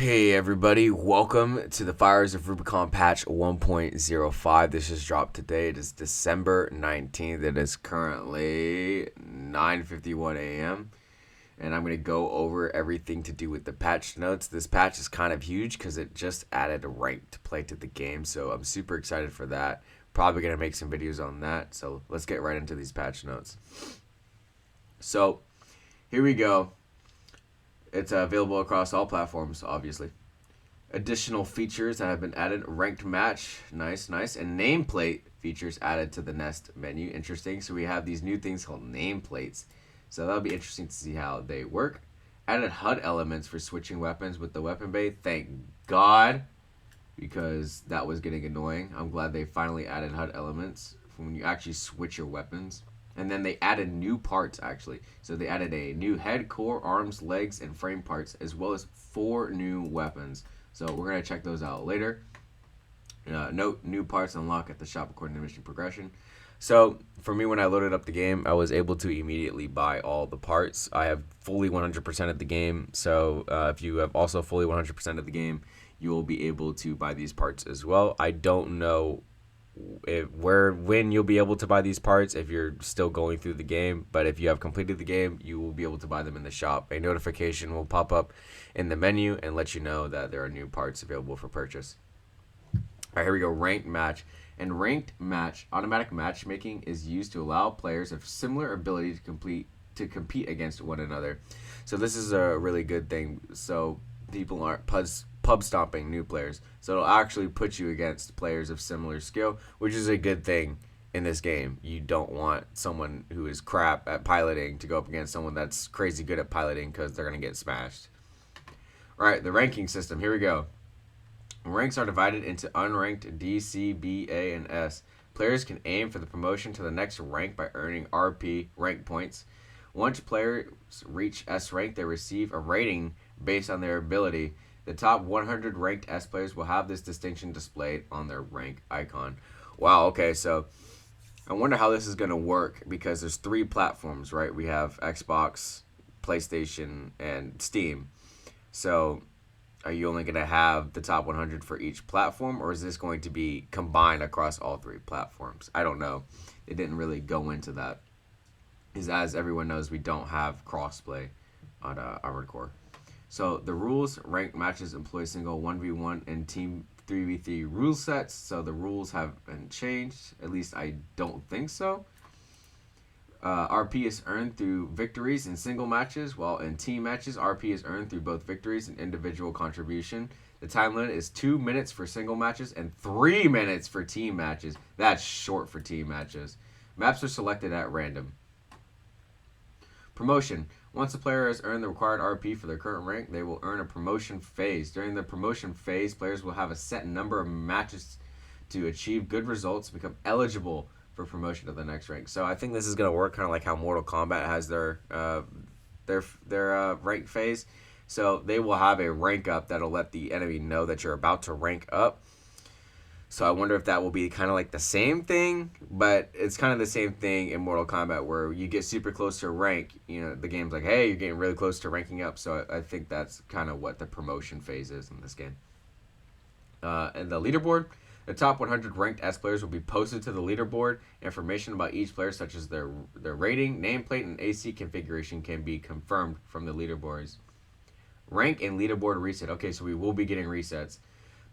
Hey everybody, welcome to the Fires of Rubicon patch 1.05. This just dropped today. It is December 19th. It is currently 9:51 a.m. And I'm going to go over everything to do with the patch notes. This patch is kind of huge because it just added a ranked play to the game, so I'm super excited for that. Probably going to make some videos on that, so let's get right into these patch notes. So, here we go. It's available across all platforms, obviously. Additional features that have been added: ranked match, nice, and nameplate features added to the Nest menu. Interesting. So we have these new things called nameplates. So that'll be interesting to see how they work. Added HUD elements for switching weapons with the weapon bay. Thank God, because that was getting annoying. I'm glad they finally added HUD elements for when you actually switch your weapons. And then they added new parts, actually. So they added a new head, core, arms, legs, and frame parts, as well as 4 new weapons. So we're going to check those out later. Note, new parts unlock at the shop according to mission progression. So for me, when I loaded up the game, I was able to immediately buy all the parts. I have fully 100% of the game. So if you have also fully 100% of the game, you will be able to buy these parts as well. I don't know when you'll be able to buy these parts if you're still going through the game, but if you have completed the game, you will be able to buy them in the shop. A notification will pop up in the menu and let you know that there are new parts available for purchase. All right, here we go. Ranked match. And ranked match, automatic matchmaking is used to allow players of similar ability to compete against one another. So this is a really good thing. So people aren't pub stomping new players. So it'll actually put you against players of similar skill, which is a good thing in this game. You don't want someone who is crap at piloting to go up against someone that's crazy good at piloting, because they're going to get smashed. All right, the ranking system. Here we go. Ranks are divided into unranked D, C, B, A, and S. Players can aim for the promotion to the next rank by earning RP, rank points. Once players reach S rank, they receive a rating based on their ability. The top 100 ranked S players will have this distinction displayed on their rank icon. Wow, okay, so I wonder how this is going to work, because there's 3 platforms, right? We have Xbox, PlayStation, and Steam. So are you only going to have the top 100 for each platform, or is this going to be combined across all 3 platforms? I don't know. They didn't really go into that. Because as everyone knows, we don't have crossplay on Armored Core. So the rules: ranked matches employ single 1v1 and team 3v3 rule sets. So the rules haven't changed. At least I don't think so. RP is earned through victories in single matches, while in team matches, RP is earned through both victories and individual contribution. The time limit is 2 minutes for single matches and 3 minutes for team matches. That's short for team matches. Maps are selected at random. Promotion. Once a player has earned the required RP for their current rank, they will earn a promotion phase. During the promotion phase, players will have a set number of matches to achieve good results to become eligible for promotion to the next rank. So I think this is going to work kind of like how Mortal Kombat has their rank phase. So they will have a rank up that'll let the enemy know that you're about to rank up. So I wonder if that will be kind of like the same thing, but it's kind of the same thing in Mortal Kombat, where you get super close to a rank. You know, the game's like, hey, you're getting really close to ranking up. So I think that's kind of what the promotion phase is in this game. And the leaderboard. The top 100 ranked S players will be posted to the leaderboard. Information about each player, such as their rating, nameplate, and AC configuration, can be confirmed from the leaderboards. Rank and leaderboard reset. Okay, so we will be getting resets.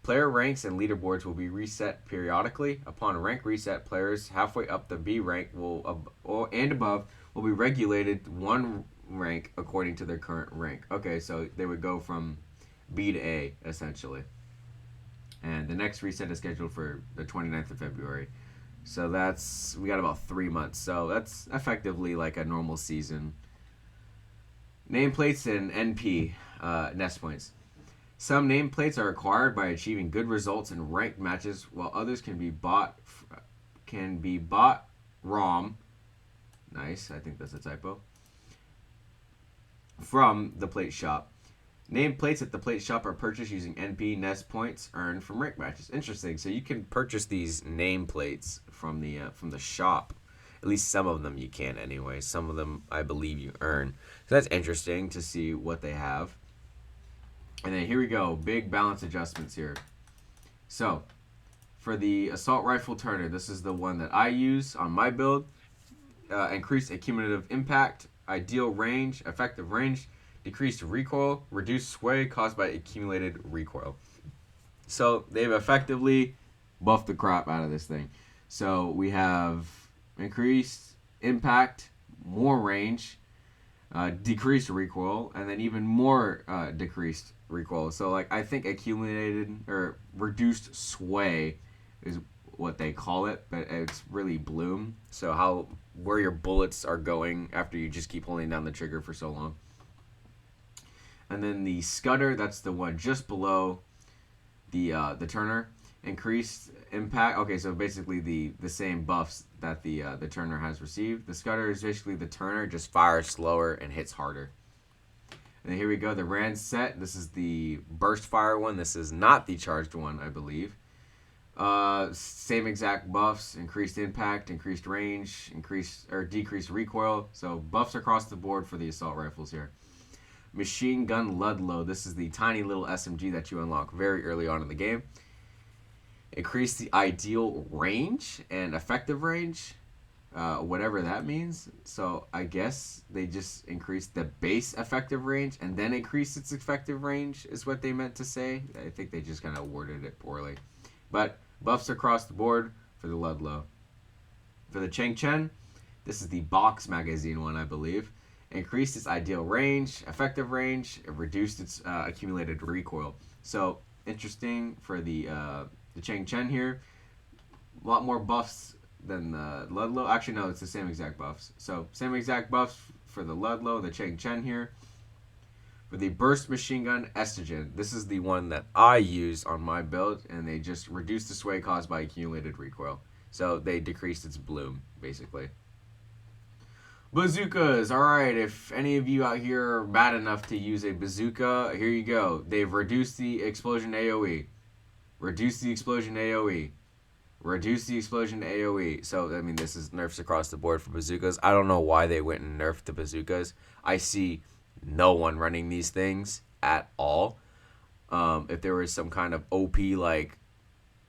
Player ranks and leaderboards will be reset periodically. Upon rank reset, players halfway up the B rank and above will be regulated 1 rank according to their current rank. Okay, so they would go from B to A, essentially. And the next reset is scheduled for the 29th of February. So we got about 3 months. So that's effectively like a normal season. Nameplates and NP, Nest points. Some nameplates are acquired by achieving good results in ranked matches, while others can be bought ROM. Nice, I think that's a typo. From the plate shop. Nameplates at the plate shop are purchased using NP Nest points earned from ranked matches. Interesting. So you can purchase these nameplates from the shop. At least some of them you can anyway. Some of them I believe you earn. So that's interesting to see what they have. And then here we go, big balance adjustments here. So for the assault rifle turner, this is the one that I use on my build. Increased accumulative impact, ideal range, effective range, decreased recoil, reduced sway caused by accumulated recoil. So they've effectively buffed the crap out of this thing. So we have increased impact, more range, decreased recoil, and then even more decreased recoil. So like I think accumulated or reduced sway is what they call it, but it's really bloom. So how where your bullets are going after you just keep holding down the trigger for so long. And then the Scudder, that's the one just below the Turner. Increased impact. Okay, so basically the same buffs that the Turner has received. The Scudder is basically the Turner, just fires slower and hits harder. And then here we go, the Rand set. This is the burst fire one. This is not the charged one, I believe. Same exact buffs: increased impact, increased range, increased or decreased recoil. So buffs across the board for the assault rifles here. Machine gun Ludlow. This is the tiny little SMG that you unlock very early on in the game. Increase the ideal range and effective range, whatever that means. So I guess they just increased the base effective range and then increased its effective range is what they meant to say. I think they just kind of worded it poorly. But buffs across the board for the Ludlow. For the Cheng Chen, this is the box magazine one, I believe. Increased its ideal range, effective range, it reduced its accumulated recoil. So interesting for the Cheng Chen here. A lot more buffs than the Ludlow. Actually, no, it's the same exact buffs. So same exact buffs for the Ludlow, the Cheng Chen here. For the burst machine gun Estigen, this is the one that I use on my build, and they just reduced the sway caused by accumulated recoil. So they decreased its bloom, basically. Bazookas. Alright, if any of you out here are bad enough to use a bazooka, here you go. They've reduced the explosion AoE. Reduce the explosion AoE. Reduce the explosion AoE. So, I mean, this is nerfs across the board for bazookas. I don't know why they went and nerfed the bazookas. I see no one running these things at all. If there was some kind of OP, like,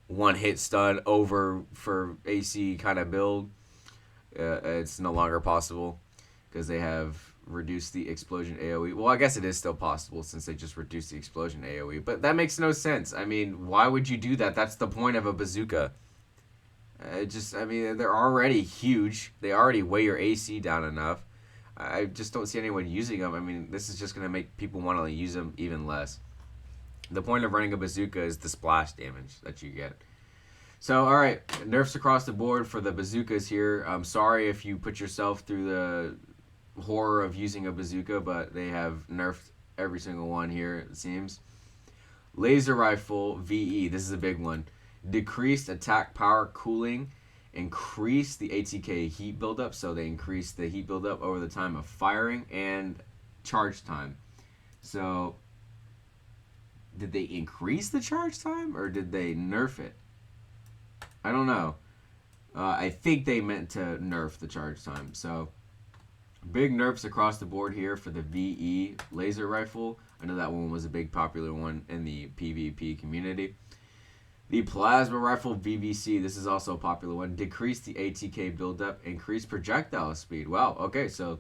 one-hit stun over for AC kind of build, it's no longer possible because they have reduced the explosion AoE. Well, I guess it is still possible since they just reduced the explosion AoE, but that makes no sense. I mean, why would you do that? That's the point of a bazooka. I mean, they're already huge. They already weigh your AC down enough. I just don't see anyone using them. I mean, this is just going to make people want to use them even less. The point of running a bazooka is the splash damage that you get. So, alright, nerfs across the board for the bazookas here. I'm sorry if you put yourself through the horror of using a bazooka, but they have nerfed every single one here, it seems. Laser rifle VE, this is a big one. Decreased attack power cooling, increase the ATK heat buildup, so they increase the heat buildup over the time of firing, and charge time. So, did they increase the charge time, or did they nerf it? I don't know. I think they meant to nerf the charge time. So, big nerfs across the board here for the VE laser rifle. I know that one was a big popular one in the PvP community. The plasma rifle VVC, this is also a popular one. Decrease the ATK buildup, increase projectile speed. Wow, okay, so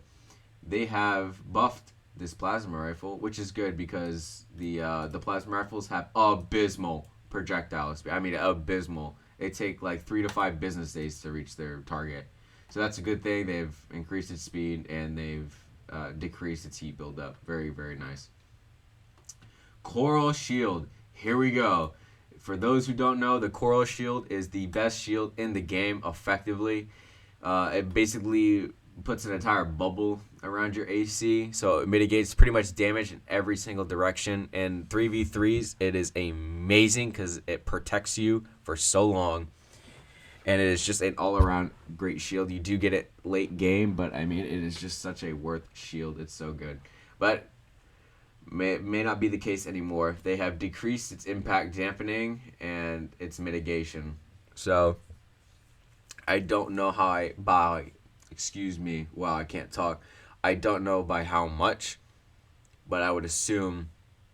they have buffed this plasma rifle, which is good because the plasma rifles have abysmal projectile speed. I mean, abysmal. They take like 3 to 5 business days to reach their target. So that's a good thing. They've increased its speed and they've decreased its heat buildup. Very, very nice. Coral Shield. Here we go. For those who don't know, the Coral Shield is the best shield in the game, effectively. It basically puts an entire bubble around your AC, so it mitigates pretty much damage in every single direction. And 3v3s, it is amazing because it protects you for so long. And it is just an all-around great shield. You do get it late game, but I mean, it is just such a worth shield. It's so good. But may not be the case anymore. They have decreased its impact dampening and its mitigation. So, I don't know how I can't talk. I don't know by how much, but I would assume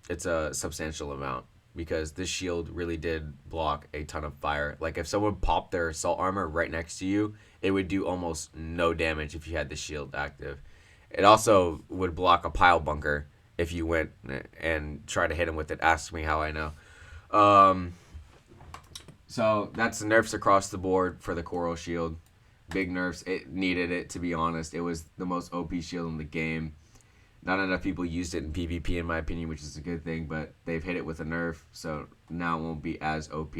it's a substantial amount because this shield really did block a ton of fire. Like if someone popped their assault armor right next to you, it would do almost no damage if you had the shield active. It also would block a pile bunker if you went and tried to hit him with it. Ask me how I know. Um, so that's nerfs across the board for the Coral Shield. Big nerfs. It needed it, to be honest. It was the most OP shield in the game. Not enough people used it in PvP, in my opinion, which is a good thing, but they've hit it with a nerf, so now it won't be as OP.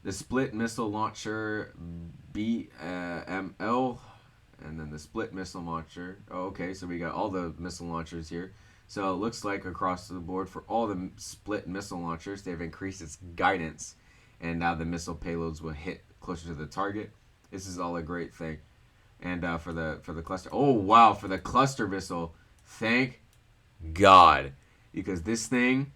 The split missile launcher BML, and then the split missile launcher. Oh, okay, so we got all the missile launchers here. So it looks like across the board for all the split missile launchers, they've increased its guidance, and now the missile payloads will hit closer to the target. This is all a great thing. And for the cluster, oh wow, for the cluster missile, thank God, because this thing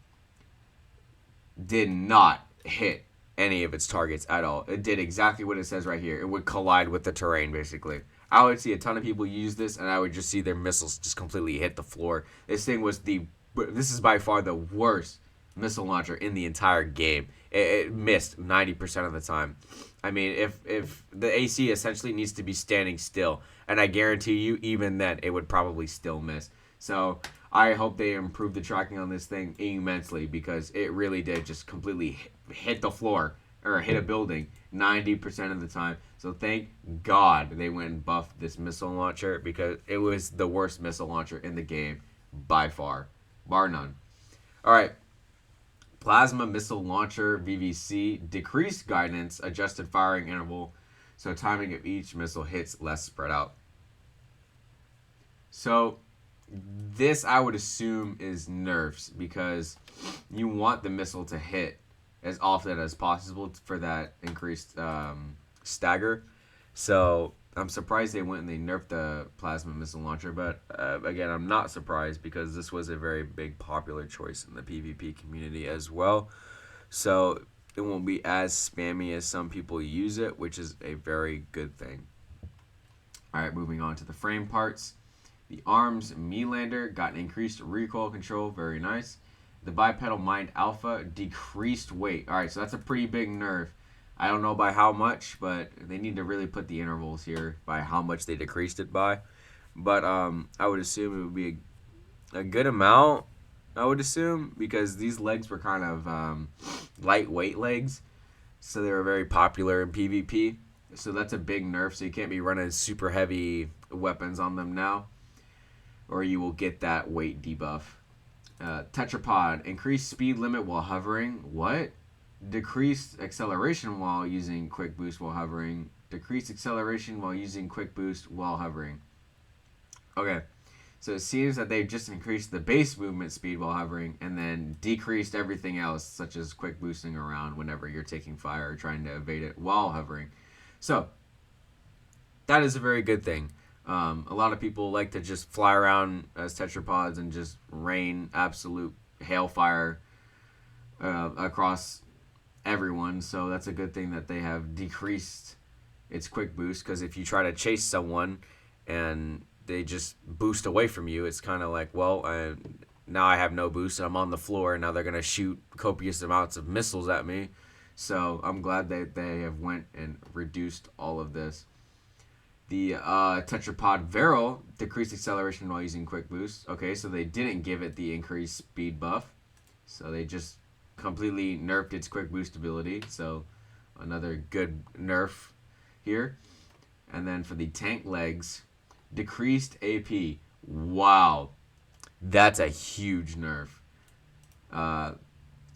did not hit any of its targets at all. It did exactly what it says right here. It would collide with the terrain, basically. I would see a ton of people use this, and I would just see their missiles just completely hit the floor. This is by far the worst missile launcher in the entire game. It missed 90% of the time. I mean, if the AC essentially needs to be standing still, and I guarantee you, even then, it would probably still miss. So I hope they improve the tracking on this thing immensely, because it really did just completely hit the floor or hit a building 90% of the time. So thank God they went and buffed this missile launcher, because it was the worst missile launcher in the game by far, bar none. All right. Plasma Missile Launcher VVC, decreased guidance, adjusted firing interval, so timing of each missile hits less spread out. So this I would assume is nerfs, because you want the missile to hit as often as possible for that increased stagger. So I'm surprised they went and they nerfed the Plasma Missile Launcher, but again, I'm not surprised, because this was a very big popular choice in the PvP community as well. So it won't be as spammy as some people use it, which is a very good thing. Alright, moving on to the frame parts. The ARMS Melander got an increased recoil control, very nice. The Bipedal Mind Alpha, decreased weight. Alright, so that's a pretty big nerf. I don't know by how much, but they need to really put the intervals here by how much they decreased it by. But I would assume it would be a good amount, I would assume, because these legs were kind of lightweight legs. So they were very popular in PvP. So that's a big nerf, so you can't be running super heavy weapons on them now, or you will get that weight debuff. Tetrapod, increased speed limit while hovering. What? Decreased acceleration while using quick boost while hovering. Decreased acceleration while using quick boost while hovering. Okay, so it seems that they've just increased the base movement speed while hovering, and then decreased everything else, such as quick boosting around whenever you're taking fire or trying to evade it while hovering. So that is a very good thing. A lot of people like to just fly around as tetrapods and just rain absolute hailfire across everyone, so that's a good thing that they have decreased its quick boost, because if you try to chase someone and they just boost away from you, it's kind of like, well, now I have no boost and I'm on the floor, and now they're going to shoot copious amounts of missiles at me. So I'm glad that they have went and reduced all of this. The Tetrapod Varel, decreased acceleration while using quick boost. Okay, so they didn't give it the increased speed buff, so they just completely nerfed its quick boost ability, so another good nerf here. And then for the tank legs, decreased AP. Wow, that's a huge nerf.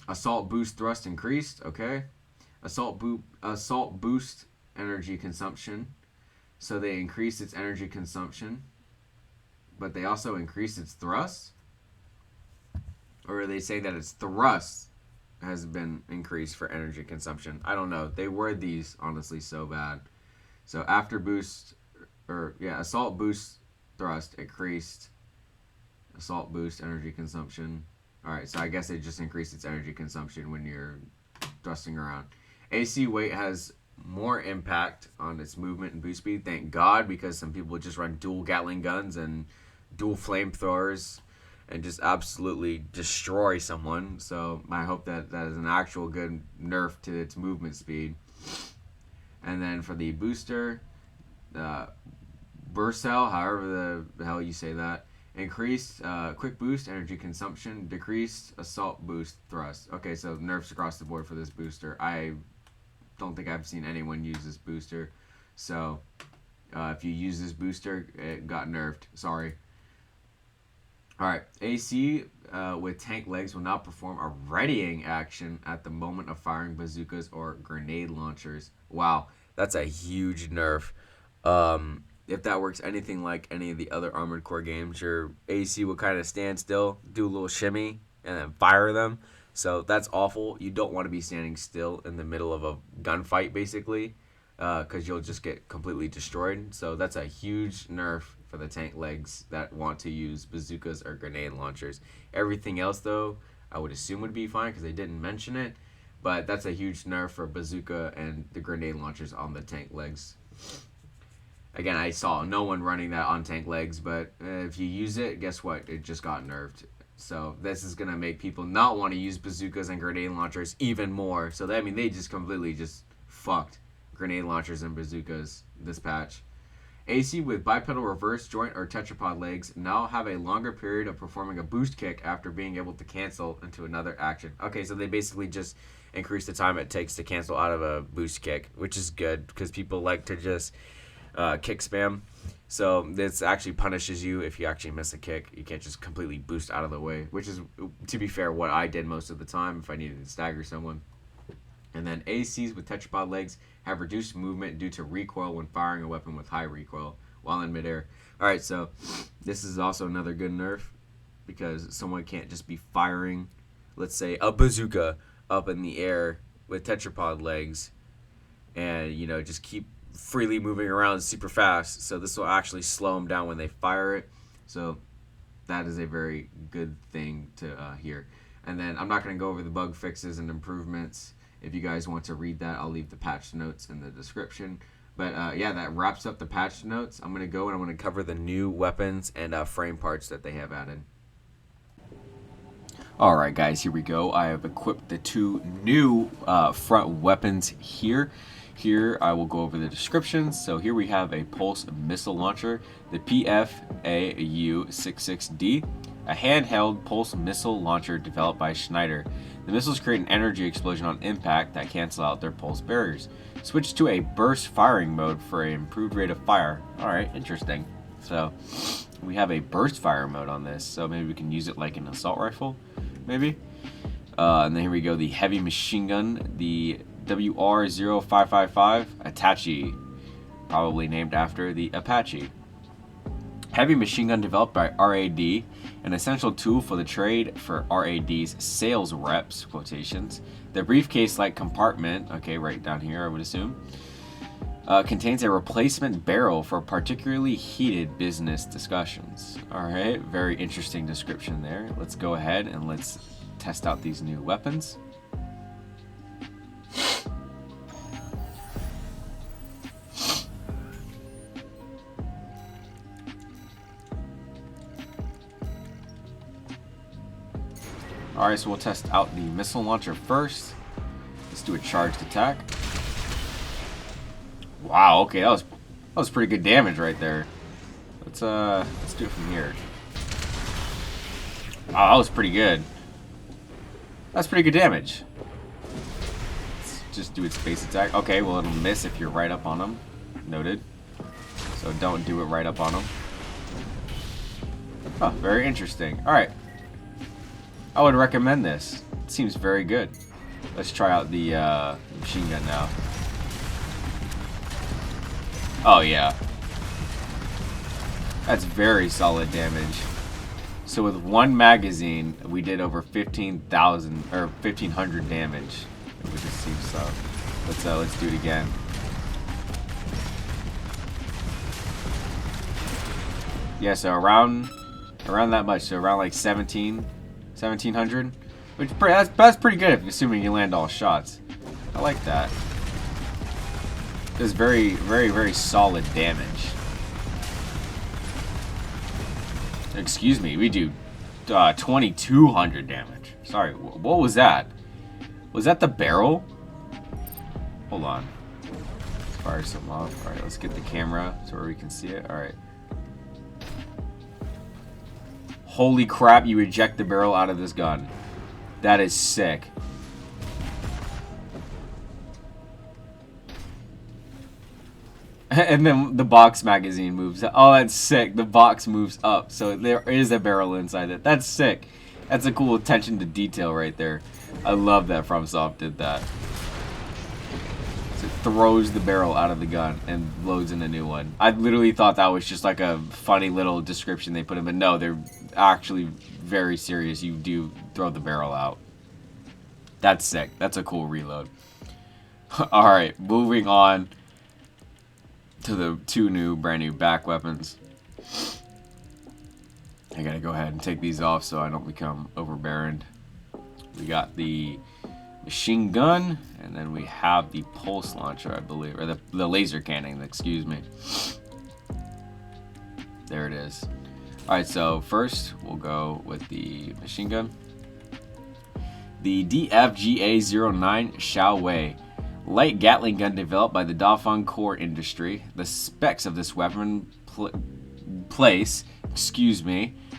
Assault boost thrust increased. Okay, assault boost energy consumption. So they increased its energy consumption, but they also increased its thrust. Or are they saying that its thrust has been increased for energy consumption? I don't know. They word these honestly so bad. So after boost, assault boost thrust increased. Assault boost energy consumption. Alright, so I guess it just increased its energy consumption when you're thrusting around. AC weight has more impact on its movement and boost speed, thank God, because some people just run dual Gatling guns and dual flamethrowers and just absolutely destroy someone. So I hope that that is an actual good nerf to its movement speed. And then for the booster, Burcell, however the hell you say that, increased quick boost energy consumption, decreased assault boost thrust. Okay, so nerfs across the board for this booster. I don't think I've seen anyone use this booster. So if you use this booster, it got nerfed. Sorry. Alright, AC with tank legs will not perform a readying action at the moment of firing bazookas or grenade launchers. Wow, that's a huge nerf. If that works anything like any of the other Armored Core games, your AC will kind of stand still, do a little shimmy, and then fire them. So that's awful. You don't want to be standing still in the middle of a gunfight, basically, because you'll just get completely destroyed. So that's a huge nerf for the tank legs that want to use bazookas or grenade launchers. Everything else, though, I would assume would be fine because they didn't mention it. But that's a huge nerf for bazooka and the grenade launchers on the tank legs. Again, I saw no one running that on tank legs, but if you use it, guess what? It just got nerfed. So this is going to make people not want to use bazookas and grenade launchers even more. So that, I mean, they just completely just fucked grenade launchers and bazookas this patch. AC with bipedal reverse joint or tetrapod legs now have a longer period of performing a boost kick after being able to cancel into another action. Okay, so they basically just increase the time it takes to cancel out of a boost kick, which is good because people like to just kick spam. So this actually punishes you if you actually miss a kick. You can't just completely boost out of the way, which is, to be fair, what I did most of the time if I needed to stagger someone. And then ACs with tetrapod legs have reduced movement due to recoil when firing a weapon with high recoil while in midair. Alright, so this is also another good nerf because someone can't just be firing, let's say, a bazooka up in the air with tetrapod legs and, you know, just keep freely moving around super fast. So this will actually slow them down when they fire it. So that is a very good thing to hear. And then I'm not going to go over the bug fixes and improvements. If you guys want to read that, I'll leave the patch notes in the description. But yeah, that wraps up the patch notes. I'm going to go and I'm going to cover the new weapons and frame parts that they have added. Alright guys, here we go. I have equipped the two new front weapons here. Here I will go over the descriptions. So here we have a pulse missile launcher, the PFAU-66D, a handheld pulse missile launcher developed by Schneider. The missiles create an energy explosion on impact that cancel out their pulse barriers. Switch to a burst firing mode for an improved rate of fire. Alright, interesting. So we have a burst fire mode on this, so maybe we can use it like an assault rifle, maybe. And then here we go, the heavy machine gun, the WR-0555 Apache, probably named after the Apache. Heavy machine gun developed by RAD, an essential tool for the trade for RAD's sales reps, quotations. The briefcase-like compartment, okay, right down here I would assume, contains a replacement barrel for particularly heated business discussions. Alright, very interesting description there. Let's go ahead and let's test out these new weapons. Alright, so we'll test out the missile launcher first. Let's do a charged attack. Wow, okay, that was pretty good damage right there. Let's do it from here. Wow, that was pretty good. That's pretty good damage. Let's just do its base attack. Okay, well it'll miss if you're right up on them. Noted. So don't do it right up on them. Oh, very interesting. Alright. I would recommend this. It seems very good. Let's try out the machine gun now. Oh yeah. That's very solid damage. So with one magazine, we did over 15,000 or 1,500 damage. It would just seem so. Let's do it again. Yeah, so around that much. So around like 1,700, which that's pretty good, assuming you land all shots. I like that. It's very, very, very solid damage. Excuse me, we do 2200 damage. Sorry, what was that? Was that the barrel? Hold on. Let's fire some off. Alright, let's get the camera so where we can see it. Alright. Holy crap, you eject the barrel out of this gun. That is sick. And then the box magazine moves. Oh, that's sick. The box moves up. So there is a barrel inside it. That's sick. That's a cool attention to detail right there. I love that FromSoft did that. So it throws the barrel out of the gun and loads in a new one. I literally thought that was just like a funny little description they put in, but no, they're actually very serious. You do throw the barrel out. That's sick. That's a cool reload. Alright, moving on to the two brand new back weapons. I gotta go ahead and take these off so I don't become overbearing. We got the machine gun, and then we have the pulse launcher, I believe, or the laser cannon, excuse me. There it is. Alright, so first we'll go with the machine gun. The DFGA-09 Xiaowei. Light Gatling gun developed by the Dafeng Core Industry. The specs of this weapon place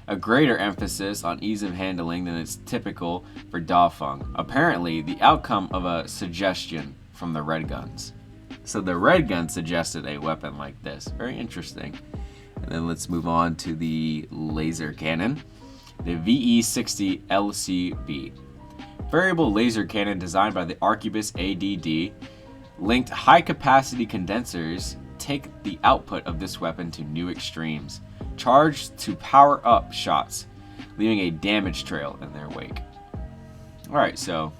a greater emphasis on ease of handling than is typical for Dafeng. Apparently, the outcome of a suggestion from the Red Guns. So the Red Gun suggested a weapon like this. Very interesting. And then let's move on to the laser cannon. The VE-60 LCB. Variable laser cannon designed by the Arquebus ADD. Linked high-capacity condensers take the output of this weapon to new extremes. Charged to power up shots, leaving a damage trail in their wake. Alright, so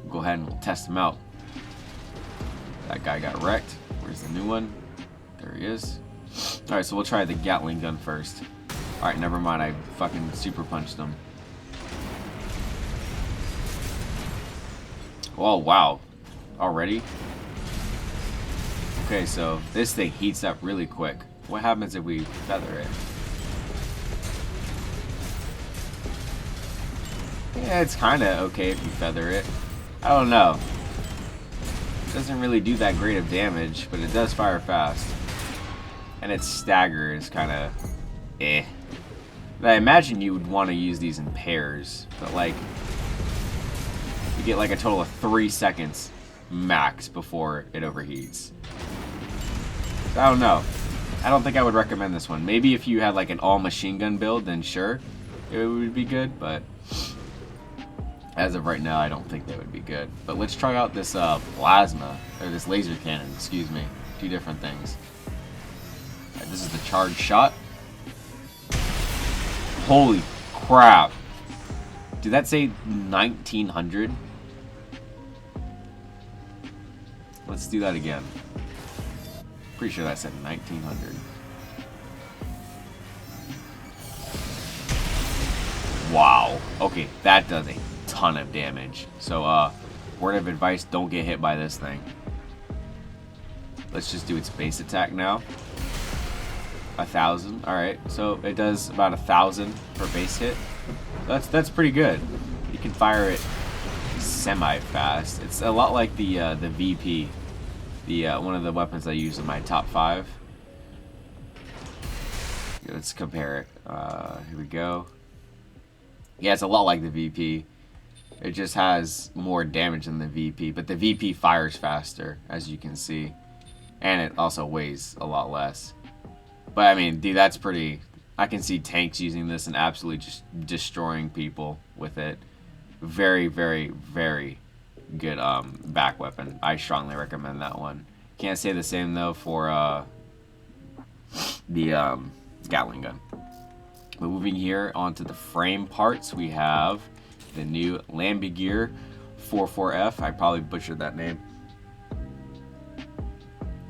we'll go ahead and we'll test them out. That guy got wrecked. Where's the new one? There he is. Alright, so we'll try the Gatling gun first. Alright, never mind, I fucking super punched him. Oh, wow. Already? Okay, so this thing heats up really quick. What happens if we feather it? Yeah, it's kind of okay if you feather it. I don't know. It doesn't really do that great of damage, but it does fire fast. And its stagger is kind of eh. But I imagine you would want to use these in pairs, but like you get like a total of 3 seconds max before it overheats. So I don't know. I don't think I would recommend this one. Maybe if you had like an all machine gun build, then sure, it would be good, but as of right now, I don't think they would be good. But let's try out this plasma, or this laser cannon, excuse me. Two different things. All right, this is the charged shot. Holy crap. Did that say 1900? Let's do that again. Pretty sure that said 1900. Wow. Okay, that does a ton of damage. So, word of advice, don't get hit by this thing. Let's just do its base attack now. 1,000. Alright, so it does about 1,000 per base hit. That's pretty good. You can fire it semi-fast. It's a lot like the VP. One of the weapons I use in my top 5. Let's compare it. Here we go. Yeah, it's a lot like the VP. It just has more damage than the VP, but the VP fires faster, as you can see. And it also weighs a lot less. But I mean, dude, that's pretty... I can see tanks using this and absolutely just destroying people with it. Very, very, very good back weapon. I strongly recommend that one. Can't say the same though for the Gatling gun. But moving here onto the frame parts, we have the new Lamborghini 44F. I probably butchered that name.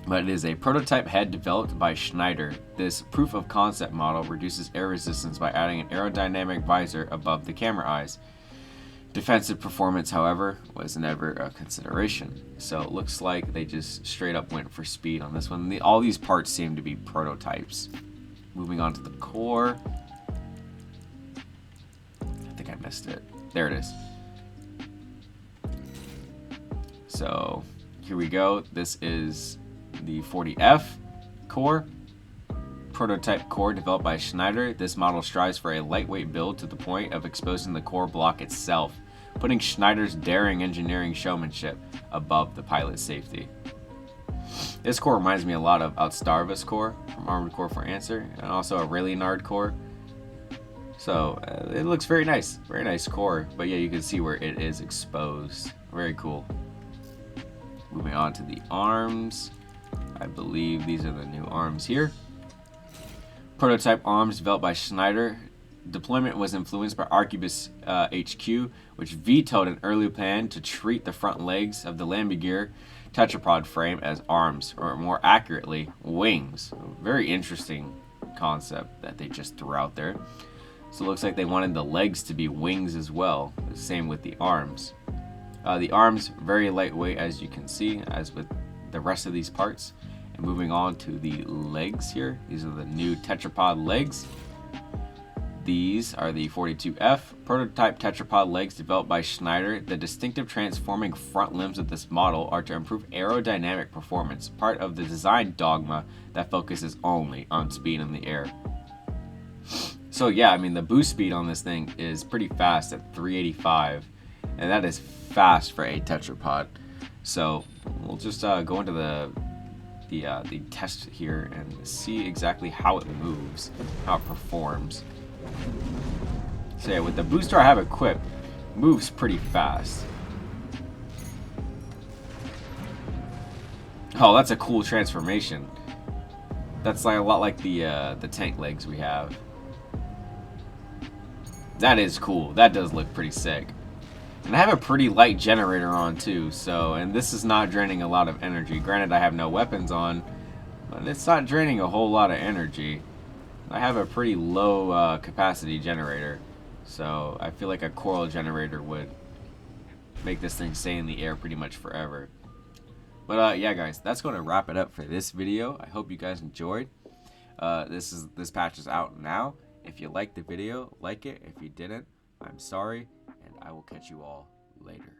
But it is a prototype head developed by Schneider. This proof of concept model reduces air resistance by adding an aerodynamic visor above the camera eyes. Defensive performance, however, was never a consideration. So it looks like they just straight up went for speed on this one. All these parts seem to be prototypes. Moving on to the core. missed it. There it is. So here we go. This is the 40F core. Prototype core developed by Schneider. This model strives for a lightweight build to the point of exposing the core block itself, putting Schneider's daring engineering showmanship above the pilot's safety. This core reminds me a lot of Outstarva's core from Armored Core for Answer, and also a Raylynard core. So it looks very nice core, but yeah, you can see where it is exposed. Very cool. Moving on to the arms. I believe these are the new arms here. Prototype arms developed by Schneider. Deployment was influenced by Arquebus HQ, which vetoed an early plan to treat the front legs of the Lamborghini tetrapod frame as arms, or more accurately, wings. Very interesting concept that they just threw out there. So it looks like they wanted the legs to be wings as well. Same with the arms. The arms, very lightweight, as you can see, as with the rest of these parts. And moving on to the legs here. These are the new tetrapod legs. These are the 42F prototype tetrapod legs developed by Schneider. The distinctive transforming front limbs of this model are to improve aerodynamic performance, part of the design dogma that focuses only on speed in the air. So yeah, I mean, the boost speed on this thing is pretty fast at 385, and that is fast for a tetrapod. So we'll just go into the test here and see exactly how it moves, how it performs. So yeah, with the booster I have equipped, moves pretty fast. Oh, that's a cool transformation. That's like a lot like the tank legs we have. That is cool. That does look pretty sick. And I have a pretty light generator on too, so, and this is not draining a lot of energy. Granted, I have no weapons on, but it's not draining a whole lot of energy. I have a pretty low capacity generator, so I feel like a coral generator would make this thing stay in the air pretty much forever. But yeah, guys, that's going to wrap it up for this video. I hope you guys enjoyed. This patch is out now. If you liked the video, like it. If you didn't, I'm sorry, and I will catch you all later.